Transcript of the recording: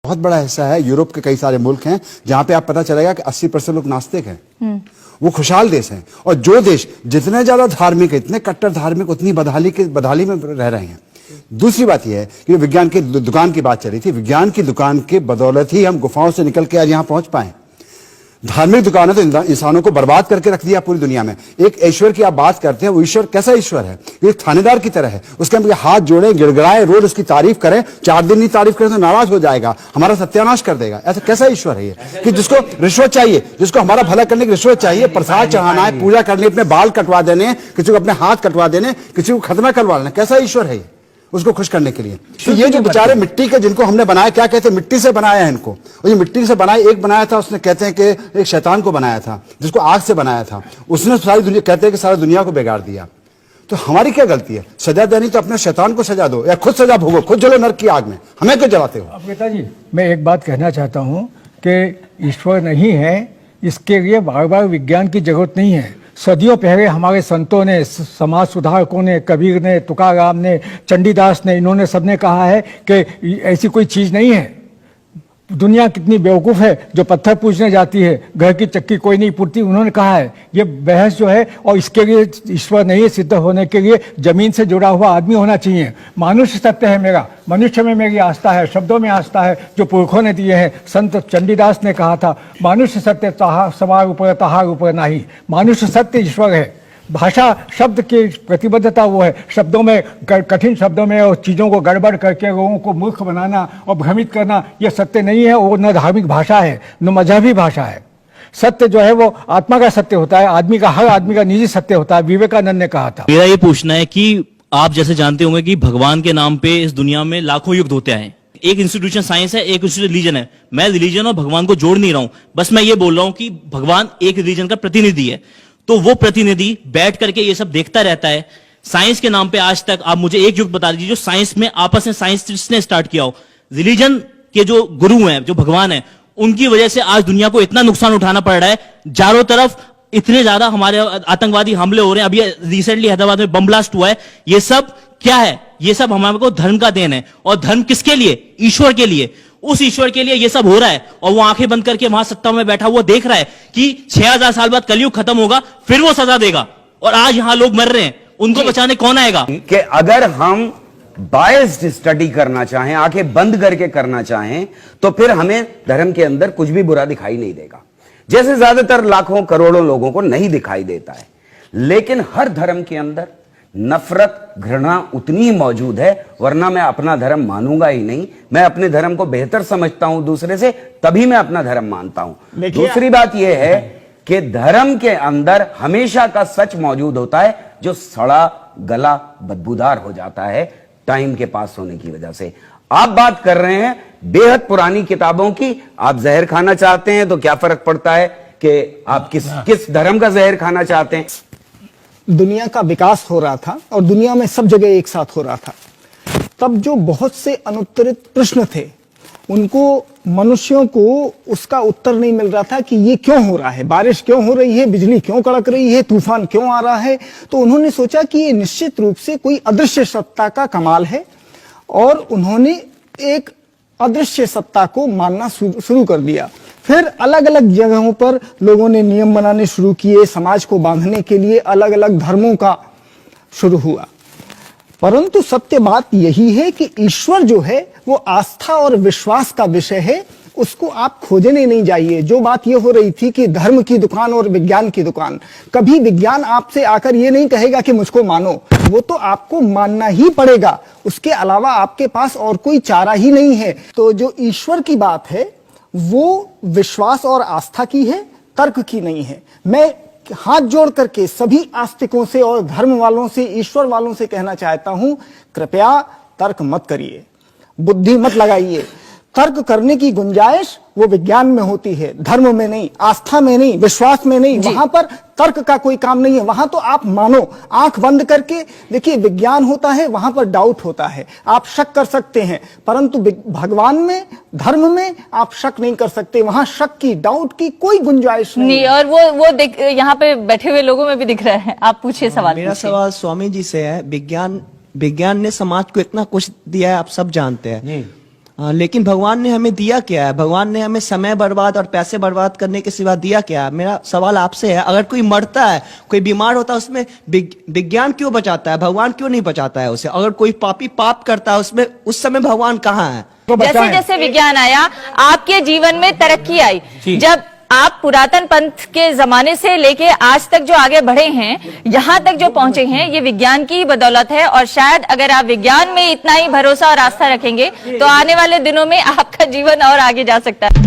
बहुत बड़ा हिस्सा है, यूरोप के कई सारे मुल्क हैं जहां पे आप पता चलेगा कि 80% लोग नास्तिक हैं। वो खुशहाल देश हैं। और जो देश जितने ज्यादा धार्मिक है, इतने कट्टर धार्मिक, उतनी बदहाली में रह रहे हैं। दूसरी बात यह है कि विज्ञान की दुकान की बात चल रही थी, विज्ञान की दुकान के बदौलत ही हम गुफाओं से निकल के आज यहां पहुंच पाए। धार्मिक दुकान है तो इंसानों को बर्बाद करके रख दिया पूरी दुनिया में। एक ईश्वर की आप बात करते हैं, वो ईश्वर कैसा ईश्वर है? ये थानेदार की तरह है, उसके हम हाथ जोड़े, गिड़गिड़ाए, रोज उसकी तारीफ करें, 4 दिन नहीं तारीफ करें तो नाराज हो जाएगा, हमारा सत्यानाश कर देगा। ऐसा कैसा ईश्वर है ये कि जिसको रिश्वत चाहिए, जिसको हमारा भला करने की रिश्वत चाहिए, प्रसाद चढ़ाना है, पूजा करनी, अपने बाल कटवा देने, किसी को अपने हाथ कटवा देने, किसी को खतना करवा लेना, कैसा ईश्वर है ये उसको खुश करने के लिए? तो ये जो बेचारे मिट्टी के जिनको हमने बनाया, क्या कहते हैं, मिट्टी से बनाया है इनको। और ये मिट्टी से बनाया, एक बनाया था उसने, कहते हैं कि एक शैतान को बनाया था जिसको आग से बनाया था, उसने सारी दुनिया, कहते हैं कि सारी दुनिया को बिगाड़ दिया। तो हमारी क्या गलती है? सजा देनी तो अपने शैतान को सजा दो, या खुद सजा भोगो, खुद जलो नरक की आग में, हमें क्यों जलाते हो? पिताजी, मैं एक बात कहना चाहता हूँ कि ईश्वर नहीं है, इसके लिए बार बार विज्ञान की जरूरत नहीं है। सदियों पहले हमारे संतों ने, समाज सुधारकों ने, कबीर ने, तुकाराम ने, चंडीदास ने, इन्होंने सबने कहा है कि ऐसी कोई चीज़ नहीं है। दुनिया कितनी बेवकूफ़ है जो पत्थर पूजने जाती है, घर की चक्की कोई नहीं पूछती, उन्होंने कहा है। ये बहस जो है, और इसके लिए ईश्वर नहीं है, सिद्ध होने के लिए जमीन से जुड़ा हुआ आदमी होना चाहिए। मानुष्य सत्य है मेरा, मनुष्य में मेरी आस्था है, शब्दों में आस्था है जो पुरखों ने दिए हैं। संत चंडीदास ने कहा था, मानुष्य सत्य सवार ऊपर तहार ऊपर नाही। मानुष्य सत्य ईश्वर है। भाषा शब्द की प्रतिबद्धता वो है, शब्दों में, कठिन शब्दों में और चीज़ों को गड़बड़ करके लोगों को मूर्ख बनाना और भ्रमित करना, ये सत्य नहीं है। वो न धार्मिक भाषा है न मजहबी भाषा है। सत्य जो है वो आत्मा का सत्य होता है, आदमी का, हर आदमी का निजी सत्य होता है। विवेकानंद ने कहा था। मेरा ये पूछना है कि आप जैसे जानते होंगे कि भगवान के नाम पे इस दुनिया में लाखों युद्ध होते हैं। एक इंस्टीट्यूशन साइंस है, एक इंस्टीट्यूशन रिलीजन है। मैं रिलीजन और भगवान को जोड़ नहीं रहा हूं, बस मैं ये बोल रहा हूं कि भगवान एक रिलीजन का प्रतिनिधि है। तो वो प्रतिनिधि बैठ करके ये सब देखता रहता है। साइंस के नाम पे आज तक आप मुझे एक युग बता दीजिए जो साइंस में आपस में साइंटिस्ट ने स्टार्ट किया हो। रिलीजन के जो गुरु हैं, जो भगवान हैं, उनकी वजह से आज दुनिया को इतना नुकसान उठाना पड़ रहा है। चारों तरफ इतने ज्यादा हमारे आतंकवादी हमले हो रहे हैं। अभी रिसेंटली हैदराबाद में बम ब्लास्ट हुआ है। ये सब क्या है? ये सब हमारे को धर्म का देन है। और धर्म किसके लिए? ईश्वर के लिए। उस ईश्वर के लिए ये सब हो रहा है। और वो आंखें बंद करके वहां सत्ता में बैठा हुआ देख रहा है कि 6000 साल बाद कलयुग खत्म होगा, फिर वो सजा देगा। और आज यहां लोग मर रहे हैं, उनको बचाने कौन आएगा? कि अगर हम बायस्ड स्टडी करना चाहें, आंखें बंद करके करना चाहें, तो फिर हमें धर्म के अंदर कुछ भी बुरा दिखाई नहीं देगा, जैसे ज्यादातर लाखों करोड़ों लोगों को नहीं दिखाई देता है। लेकिन हर धर्म के अंदर नफरत, घृणा उतनी ही मौजूद है, वरना मैं अपना धर्म मानूंगा ही नहीं। मैं अपने धर्म को बेहतर समझता हूं दूसरे से, तभी मैं अपना धर्म मानता हूं। दूसरी बात यह है कि धर्म के अंदर हमेशा का सच मौजूद होता है, जो सड़ा गला बदबूदार हो जाता है टाइम के पास होने की वजह से। आप बात कर रहे हैं बेहद पुरानी किताबों की। आप जहर खाना चाहते हैं तो क्या फर्क पड़ता है कि आप किस धर्म का जहर खाना चाहते हैं? दुनिया का विकास हो रहा था और दुनिया में सब जगह एक साथ हो रहा था। तब जो बहुत से अनुत्तरित प्रश्न थे, उनको, मनुष्यों को उसका उत्तर नहीं मिल रहा था कि ये क्यों हो रहा है, बारिश क्यों हो रही है, बिजली क्यों कड़क रही है, तूफान क्यों आ रहा है। तो उन्होंने सोचा कि ये निश्चित रूप से कोई अदृश्य सत्ता का कमाल है, और उन्होंने एक अदृश्य सत्ता को मानना शुरू कर दिया। फिर अलग अलग जगहों पर लोगों ने नियम बनाने शुरू किए, समाज को बांधने के लिए अलग अलग धर्मों का शुरू हुआ। परंतु सत्य बात यही है कि ईश्वर जो है वो आस्था और विश्वास का विषय है, उसको आप खोजने नहीं जाइए। जो बात ये हो रही थी कि धर्म की दुकान और विज्ञान की दुकान, कभी विज्ञान आपसे आकर ये नहीं कहेगा कि मुझको मानो, वो तो आपको मानना ही पड़ेगा। उसके अलावा आपके पास और कोई चारा ही नहीं है। तो जो ईश्वर की बात है वो विश्वास और आस्था की है, तर्क की नहीं है। मैं हाथ जोड़ करके सभी आस्तिकों से और धर्म वालों से, ईश्वर वालों से कहना चाहता हूं, कृपया तर्क मत करिए, बुद्धि मत लगाइए। तर्क करने की गुंजाइश वो विज्ञान में होती है, धर्म में नहीं, आस्था में नहीं, विश्वास में नहीं। वहां पर तर्क का कोई काम नहीं है। वहां तो आप मानो, आंख बंद करके देखिए। विज्ञान होता है, वहां पर डाउट होता है, आप शक कर सकते हैं, परंतु भगवान में, धर्म में आप शक नहीं कर सकते। वहां शक की, डाउट की कोई गुंजाइश नहीं। और वो यहाँ पे बैठे हुए लोगों में भी दिख रहा है। आप पूछिए सवाल। मेरा सवाल स्वामी जी से है। विज्ञान ने समाज को इतना कुछ दिया है, आप सब जानते हैं। लेकिन भगवान ने हमें दिया क्या है? भगवान ने हमें समय बर्बाद और पैसे बर्बाद करने के सिवा दिया क्या है? मेरा सवाल आपसे है, अगर कोई मरता है, कोई बीमार होता है, उसमें विज्ञान क्यों बचाता है? भगवान क्यों नहीं बचाता है उसे? अगर कोई पापी पाप करता है, उसमें उस समय भगवान कहाँ है? जैसे जैसे विज्ञान आया, आपके जीवन में तरक्की आई। जब आप पुरातन पंथ के जमाने से लेके आज तक जो आगे बढ़े हैं, यहाँ तक जो पहुंचे हैं, ये विज्ञान की ही बदौलत है। और शायद अगर आप विज्ञान में इतना ही भरोसा और आस्था रखेंगे तो आने वाले दिनों में आपका जीवन और आगे जा सकता है।